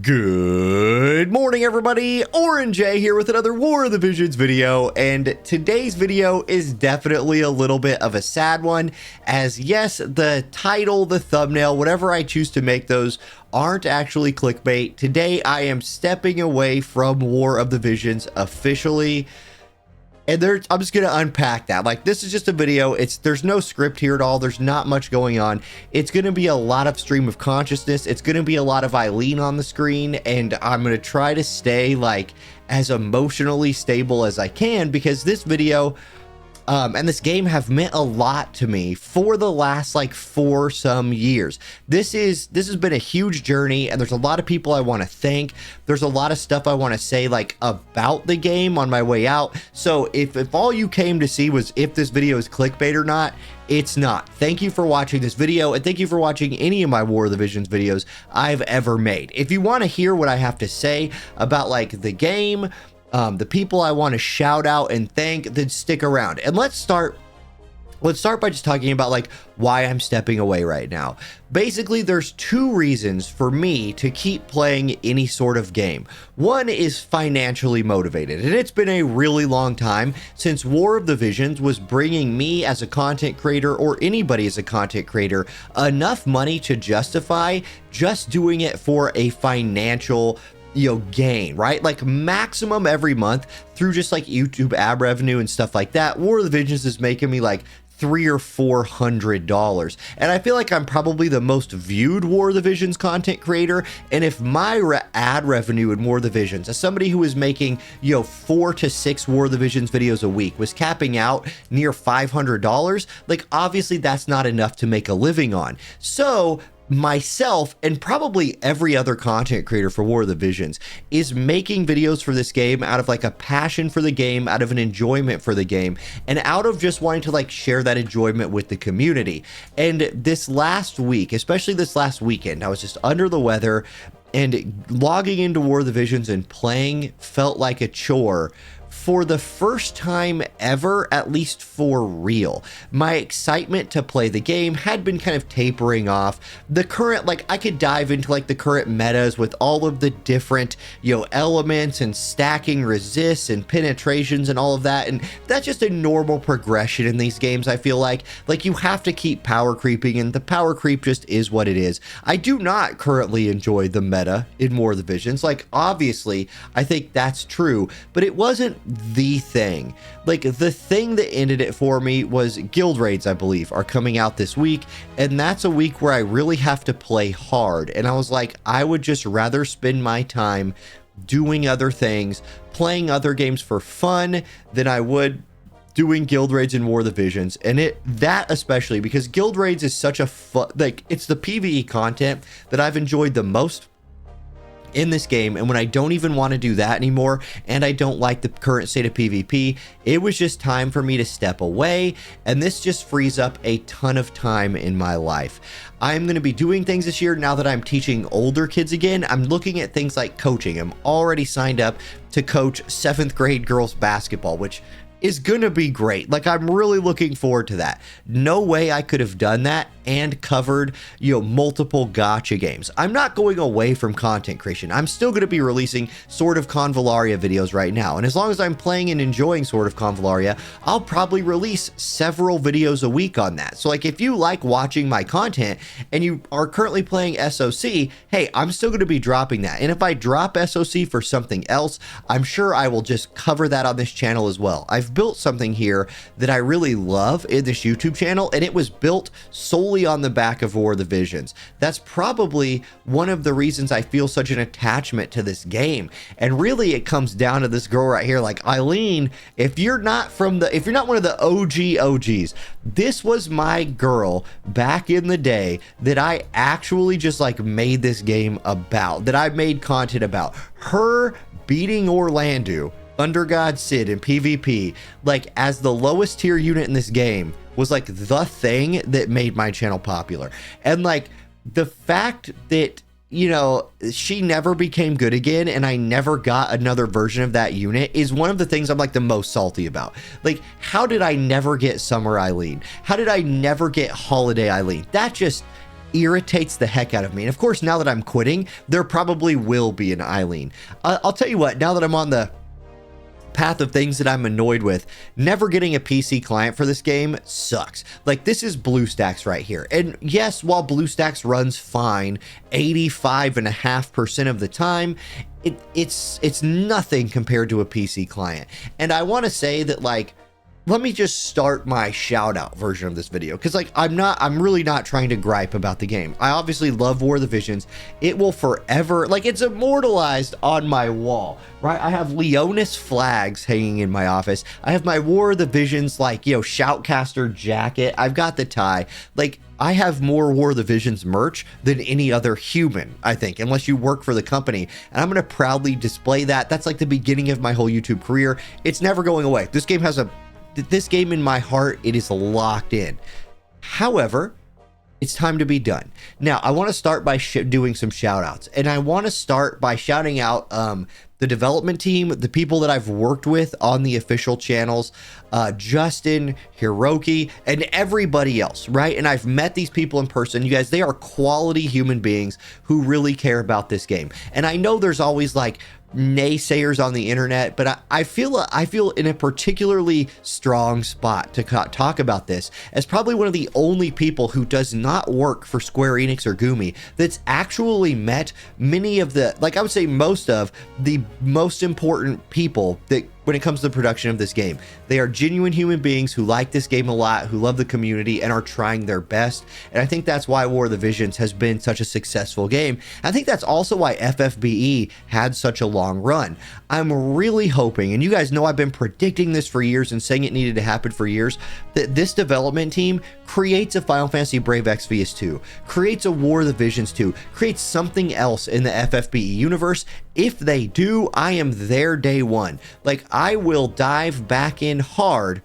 Good morning, everybody. Orange J here with another War of the Visions video, and today's video is definitely a little bit of a sad one, as yes, the title, the thumbnail, whatever I choose to make those aren't actually clickbait. Today I am stepping away from War of the Visions officially. And I'm just going to unpack that. Like, this is just a video. There's no script here at all. There's not much going on. It's going to be a lot of stream of consciousness. It's going to be a lot of Eileen on the screen. And I'm going to try to stay like as emotionally stable as I can, because this video and this game have meant a lot to me for the last like 4 some years. This has been a huge journey, and there's a lot of people I want to thank. There's a lot of stuff I want to say like about the game on my way out. So if all you came to see was if this video is clickbait or not, it's not. Thank you for watching this video, and thank you for watching any of my War of the Visions videos I've ever made. If you want to hear what I have to say about like the game, the people I want to shout out and thank, then stick around. And let's start by just talking about like why I'm stepping away right now. Basically, there's 2 reasons for me to keep playing any sort of game. One is financially motivated, and it's been a really long time since War of the Visions was bringing me as a content creator, or anybody as a content creator, enough money to justify just doing it for a financial gain, right? Like maximum every month through just like YouTube ad revenue and stuff like that. War of the Visions is making me like $300 or $400, and I feel like I'm probably the most viewed War of the Visions content creator. And if my ad revenue in War of the Visions, as somebody who is making 4 to 6 War of the Visions videos a week, was capping out near $500, like obviously that's not enough to make a living on. So myself and probably every other content creator for War of the Visions is making videos for this game out of like a passion for the game, out of an enjoyment for the game, and out of just wanting to like share that enjoyment with the community. And this last week, especially this last weekend, I was just under the weather, and logging into War of the Visions and playing felt like a chore for the first time ever, at least for real. My excitement to play the game had been kind of tapering off. The current, like, I could dive into like the current metas with all of the different, elements and stacking resists and penetrations and all of that. And that's just a normal progression in these games. I feel like you have to keep power creeping, and the power creep just is what it is. I do not currently enjoy the meta in War of the Visions. Like, obviously, I think that's true, but it wasn't the thing. Like, the thing that ended it for me was guild raids, I believe, are coming out this week, and that's a week where I really have to play hard. And I was like, I would just rather spend my time doing other things, playing other games for fun, than I would doing guild raids in War of the Visions. And that especially because guild raids is such a fun, like, it's the PvE content that I've enjoyed the most in this game. And when I don't even want to do that anymore, and I don't like the current state of PvP, it was just time for me to step away, and this just frees up a ton of time in my life. I'm going to be doing things this year now that I'm teaching older kids again. I'm looking at things like coaching. I'm already signed up to coach 7th grade girls basketball, which is gonna be great. Like, I'm really looking forward to that. No way I could have done that and covered, multiple gacha games. I'm not going away from content creation. I'm still gonna be releasing Sword of Convallaria videos right now. And as long as I'm playing and enjoying Sword of Convallaria, I'll probably release several videos a week on that. So like, if you like watching my content and you are currently playing SOC, hey, I'm still gonna be dropping that. And if I drop SOC for something else, I'm sure I will just cover that on this channel as well. I've built something here that I really love in this YouTube channel, and it was built solely on the back of War of the Visions. That's probably one of the reasons I feel such an attachment to this game. And really, it comes down to this girl right here. Like, Eileen, if you're not one of the OGs, this was my girl back in the day that I actually just like made this game about, that I made content about. Her beating Orlando Under God Sid in PvP, like, as the lowest tier unit in this game, was like the thing that made my channel popular. And like, the fact that, she never became good again and I never got another version of that unit is one of the things I'm like the most salty about. Like, how did I never get Summer Eileen? How did I never get Holiday Eileen? That just irritates the heck out of me. And of course, now that I'm quitting, there probably will be an Eileen. I'll tell you what, now that I'm on the path of things that I'm annoyed with, never getting a PC client for this game sucks. Like, this is BlueStacks right here. And yes, while BlueStacks runs fine 85.5% of the time, it's nothing compared to a PC client. And I want to say that, like, let me just start my shout out version of this video, because like I'm really not trying to gripe about the game. I obviously love War of the Visions. It will forever, like, it's immortalized on my wall, right? I have Leonis flags hanging in my office. I have my War of the Visions, like, you know, Shoutcaster jacket. I've got the tie. Like, I have more War of the Visions merch than any other human, I think, unless you work for the company. And I'm going to proudly display that. That's like the beginning of my whole YouTube career. It's never going away. This game in my heart, it is locked in. However, it's time to be done. Now, I want to start by doing some shout outs, and I want to start by shouting out the development team, the people that I've worked with on the official channels, Justin, Hiroki, and everybody else, right? And I've met these people in person. You guys, they are quality human beings who really care about this game. And I know there's always like naysayers on the internet, but I feel in a particularly strong spot to talk about this as probably one of the only people who does not work for Square Enix or Gumi that's actually met many of the, like, I would say most of the most important people that when it comes to the production of this game. They are genuine human beings who like this game a lot, who love the community, and are trying their best. And I think that's why War of the Visions has been such a successful game. I think that's also why FFBE had such a long run. I'm really hoping, and you guys know I've been predicting this for years and saying it needed to happen for years, that this development team creates a Final Fantasy Brave Exvius 2, creates a War of the Visions 2, creates something else in the FFBE universe. If they do, I am there day one. Like, I will dive back in hard,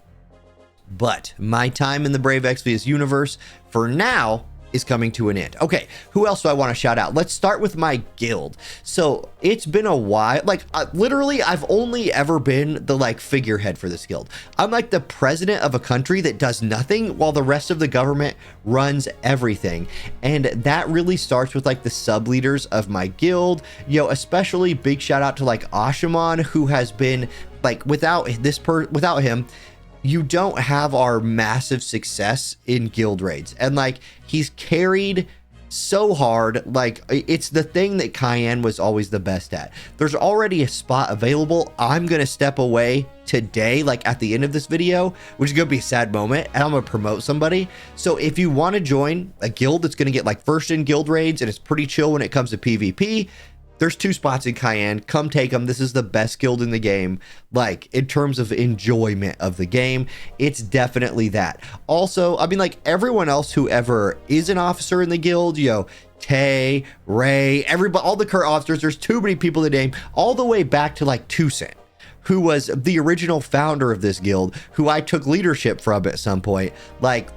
but my time in the Brave Exvius universe for now is coming to an end. Okay, who else do I want to shout out? Let's start with my guild. So it's been a while. Like, literally, I've only ever been the like figurehead for this guild. I'm like the president of a country that does nothing while the rest of the government runs everything. And that really starts with like the sub leaders of my guild. You know, especially big shout out to like Ashaman, who has been like, without him, you don't have our massive success in guild raids. And like, he's carried so hard. Like, it's the thing that Cayenne was always the best at. There's already a spot available. I'm gonna step away today, like at the end of this video, which is gonna be a sad moment, and I'm gonna promote somebody. So if you want to join a guild that's gonna get like first in guild raids and it's pretty chill when it comes to PvP, there's 2 spots in Cayenne. Come take them. This is the best guild in the game. Like, in terms of enjoyment of the game, it's definitely that. Also, I mean, like, everyone else who ever is an officer in the guild, you know, Tay, Ray, everybody, all the current officers, there's too many people to name, all the way back to like Toussaint, who was the original founder of this guild, who I took leadership from at some point. Like,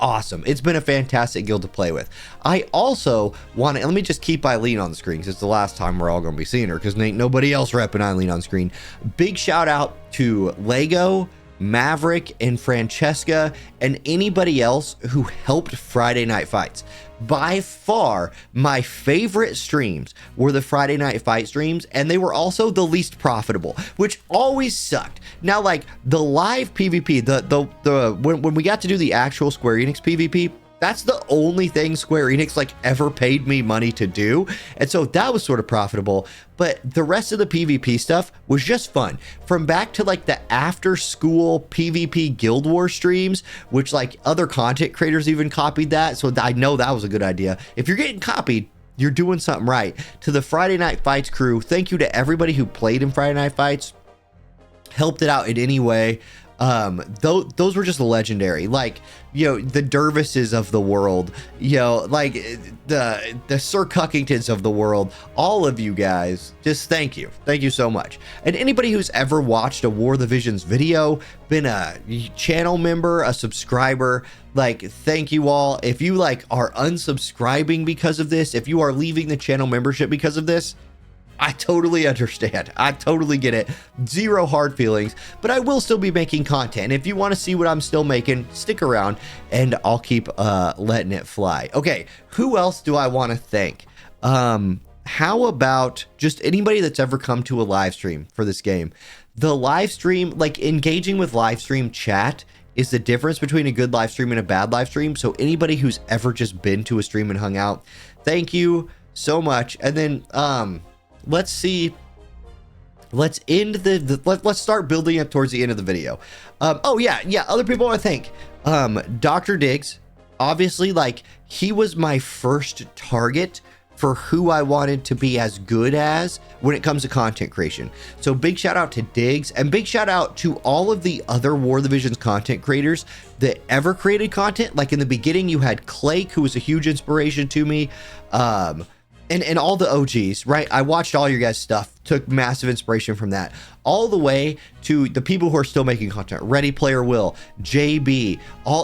awesome. It's been a fantastic guild to play with. I also want to, let me just keep Eileen on the screen because it's the last time we're all going to be seeing her because ain't nobody else repping Eileen on screen. Big shout out to Lego, Maverick, and Francesca, and anybody else who helped Friday Night Fights. By far, my favorite streams were the Friday Night Fight streams, and they were also the least profitable, which always sucked. Now, like, the live PvP, when we got to do the actual Square Enix PvP, that's the only thing Square Enix like ever paid me money to do. And so that was sort of profitable, but the rest of the PvP stuff was just fun. From back to like the after school PvP Guild War streams, which like other content creators even copied that. So I know that was a good idea. If you're getting copied, you're doing something right. To the Friday Night Fights crew, thank you to everybody who played in Friday Night Fights, helped it out in any way. Those were just legendary. Like, you know, the Dervises of the world, you know, like the Sir Cuckingtons of the world, all of you guys, just thank you so much. And anybody who's ever watched a War of the Visions video, been a channel member, a subscriber, like, thank you all. If you like are unsubscribing because of this, if you are leaving the channel membership because of this, I totally understand. I totally get it. Zero hard feelings, but I will still be making content. If you want to see what I'm still making, stick around and I'll keep letting it fly. Okay, who else do I want to thank? How about just anybody that's ever come to a live stream for this game? The live stream, like engaging with live stream chat is the difference between a good live stream and a bad live stream. So anybody who's ever just been to a stream and hung out, thank you so much. And then let's see, let's end let's start building up towards the end of the video. Oh yeah, other people I want to thank. Dr. Diggs, obviously, like, he was my first target for who I wanted to be as good as when it comes to content creation. So big shout out to Diggs, and big shout out to all of the other War of the Visions content creators that ever created content. Like in the beginning, you had Clake, who was a huge inspiration to me. And all the OGs, right? I watched all your guys' stuff, took massive inspiration from that, all the way to the people who are still making content. Ready Player Will, JB,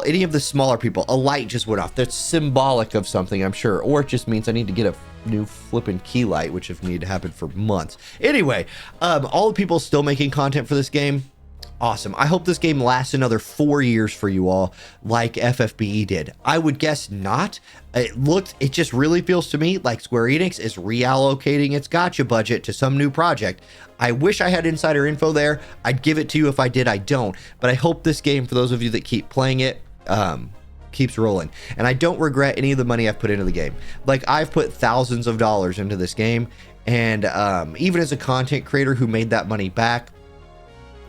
any of the smaller people. A light just went off. That's symbolic of something, I'm sure. Or it just means I need to get a new flipping key light, which have needed to happen for months. Anyway, all the people still making content for this game, awesome. I hope this game lasts another 4 years for you all, like FFBE did. I would guess not. It just really feels to me like Square Enix is reallocating its gacha budget to some new project. I wish I had insider info there. I'd give it to you if I did. I don't. But I hope this game, for those of you that keep playing it, keeps rolling. And I don't regret any of the money I've put into the game. Like, I've put thousands of dollars into this game, and even as a content creator who made that money back,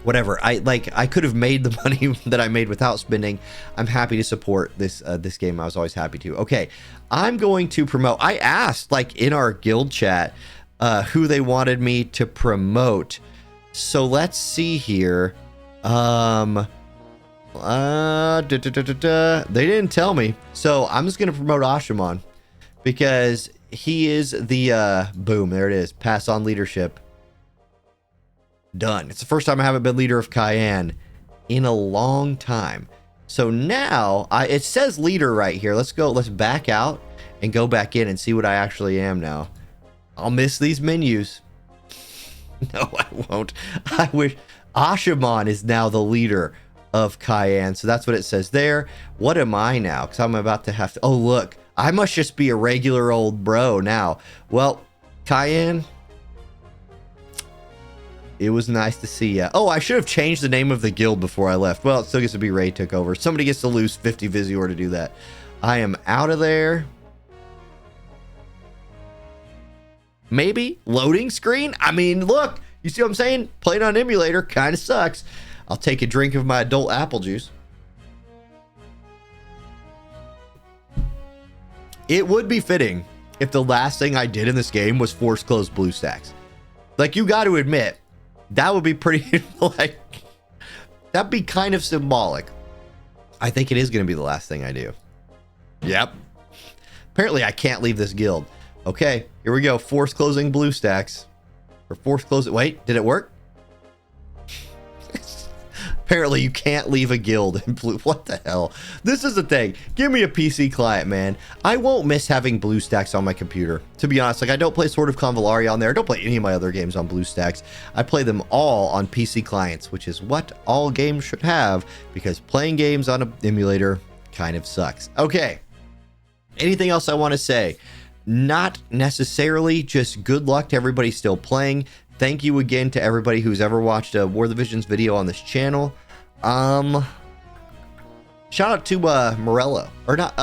whatever, I could have made the money that I made without spending. I'm happy to support this game. I was always happy to. Okay, I'm going to promote. I asked, like, in our guild chat who they wanted me to promote. So let's see here. They didn't tell me. So I'm just going to promote Ashamon because he is the boom, there it is. Pass on leadership. Done. It's the first time I haven't been leader of Cayenne in a long time. So now it says leader right here. Let's back out and go back in and see what I actually am now. I'll miss these menus. No, I won't. I wish. Ashamon is now the leader of Cayenne. So that's what it says there. What am I now? Because I'm about to have to. Oh, look. I must just be a regular old bro now. Well, Cayenne, it was nice to see ya. Oh, I should have changed the name of the guild before I left. Well, it still gets to be Ray took over. Somebody gets to lose 50 Visior to do that. I am out of there. Maybe loading screen. I mean, look, you see what I'm saying? Playing on emulator kind of sucks. I'll take a drink of my adult apple juice. It would be fitting if the last thing I did in this game was force close BlueStacks. Like, you got to admit, that would be pretty, like, that'd be kind of symbolic. I think it is going to be the last thing I do. Yep. Apparently, I can't leave this guild. Okay, here we go. Force closing BlueStacks. Or force closing. Wait, did it work? Apparently, you can't leave a guild in blue. What the hell? This is the thing. Give me a PC client, man. I won't miss having BlueStacks on my computer. To be honest, like, I don't play Sword of Convalaria on there. I don't play any of my other games on BlueStacks. I play them all on PC clients, which is what all games should have, because playing games on an emulator kind of sucks. Okay. Anything else I want to say? Not necessarily. Just good luck to everybody still playing. Thank you again to everybody who's ever watched a War of the Visions video on this channel. Shout out to Morello. Or not,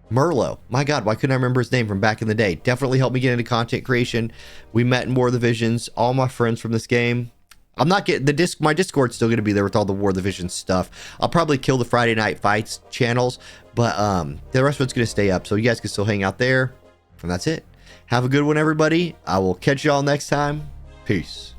Merlo. My God, why couldn't I remember his name from back in the day? Definitely helped me get into content creation. We met in War of the Visions. All my friends from this game. I'm not getting my Discord's still going to be there with all the War of the Visions stuff. I'll probably kill the Friday Night Fights channels, but the rest of it's going to stay up, so you guys can still hang out there. And that's it. Have a good one, everybody. I will catch y'all next time. Peace.